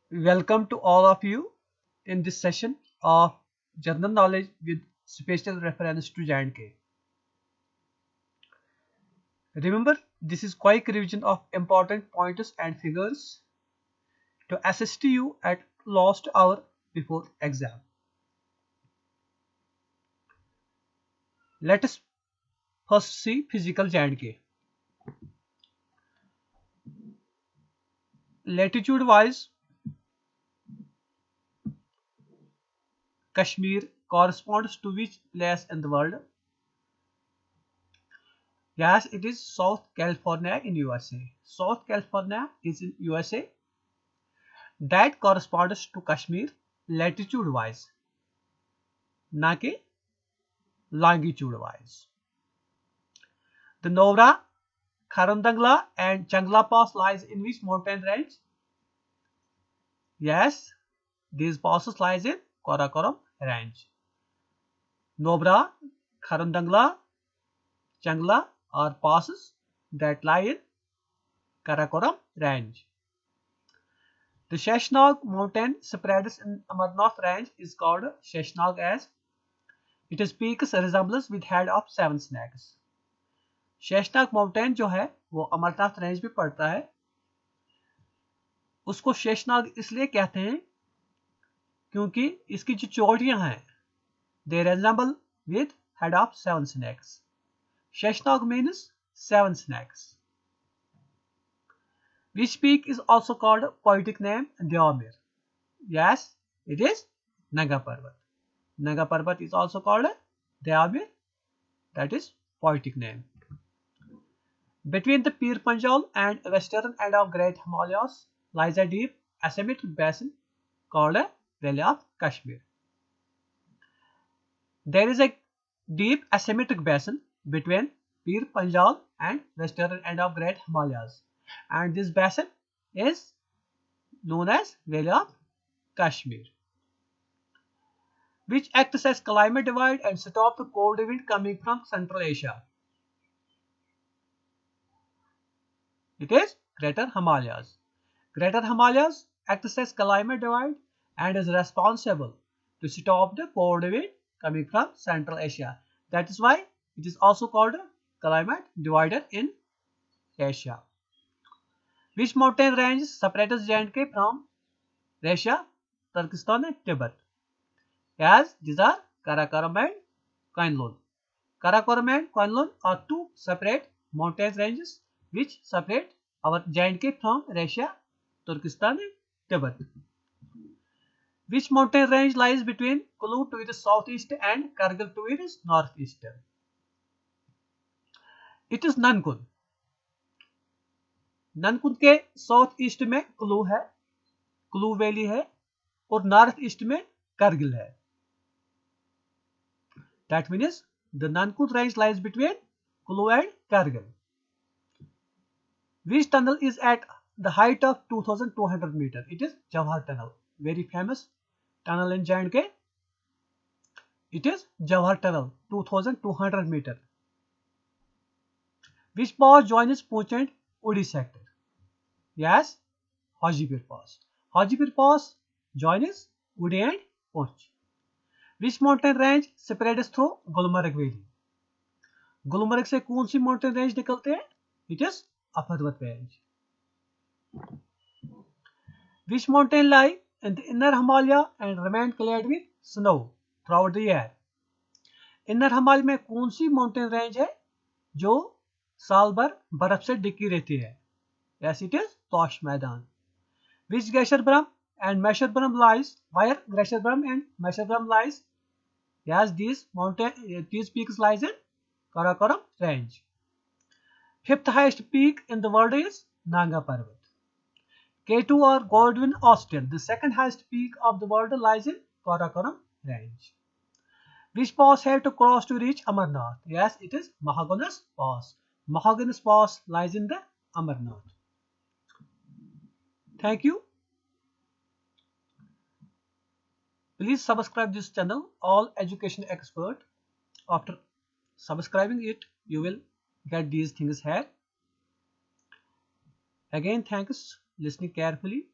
Welcome to all of you in this session of General Knowledge with special reference to J&K. Remember, this is quick revision of important pointers and figures to assist you at last hour before exam. Let us first see physical J&K. Latitude wise, Kashmir corresponds to which place in the world? Yes, it is South California in USA. South California is in USA. That corresponds to Kashmir latitude wise, ना कि longitude wise. The Nora, Kharandangla and Changla Pass lies in which mountain range? Yes, these passes lies in Karakoram range. Nobra, Kharandangla, Changla are passes that lie in Karakoram range. The Sheshnag mountain spreads in Amarnath range is called Sheshnag as its peaks resembles with head of 7 snakes. Sheshnag mountain जो है वो Amarnath range में पड़ता है। उसको शेषनाग इसलिए कहते हैं क्योंकि इसकी जो चोटियां हैं they resemble with head of 7 snakes. Sheshnag means 7 snakes. Which peak is also called poetic name Deomir? Yes, it is Naga Parvat. Naga Parvat is also called Deomir, that is poetic name. Between the Pir Panjal and western end of Great Himalayas lies a deep asymmetric basin called a Valley of Kashmir. There is a deep asymmetric basin between Pir Panjal and western end of Great Himalayas, and this basin is known as Valley of Kashmir, which acts as climate divide and stop the cold wind coming from Central Asia. It is Greater Himalayas. Greater Himalayas acts as climate divide and is responsible to stop the cold wind coming from Central Asia. That is why it is also called climate divider in Asia. Which mountain range separates J&K from Russia, Turkestan and Tibet? Yes, these are Karakoram and Koinlon. Karakoram and Koinlon are two separate mountain ranges which separate our J&K from Russia, Turkestan and Tibet. Which mountain range lies between Kulu to its southeast and Kargil to its northeast? It is Nankun. ननकुन के south east में कुलू है, Kullu valley है और north east में करगिल है. That means the Nankun range lies between Kulu and Kargil. Which tunnel is at the height of 2200 meters? It is Jawahar Tunnel, very famous tunnel in J&K. It is Jawahar Tunnel, 2200 meters. Which pass joins Poonch and Uri sector? Yes, Hajipur Pass. Hajipur Pass joins Uri and Poonch. Which mountain range spreads through Gulmarg Valley? Gulmarg से कौन सी mountain range निकलते हैं? It is Aparvat range. Which mountain lie in the inner Himalaya and remain clad with snow throughout the year? Inner Himalaya में कौन सी mountain range है जो साल भर बर्फ से ढकी रहती है? Yes, it is Tosh मैदान. Which Gasherbrum and Mesherbrum lies? Where Gasherbrum and Mesherbrum lies? Yes, these peaks lies in Karakoram range. Fifth highest peak in the world is Nanga Parvat. K2 or Goldwyn Austen, the second highest peak of the world, lies in Karakoram range. Which pass have to cross to reach Amarnath? Yes, it is Mahagonas Pass. Mahagonas Pass lies in the Amarnath. Thank you. Please subscribe this channel, All Education Expert. After subscribing it, you will get these things here. Again, thanks listening carefully.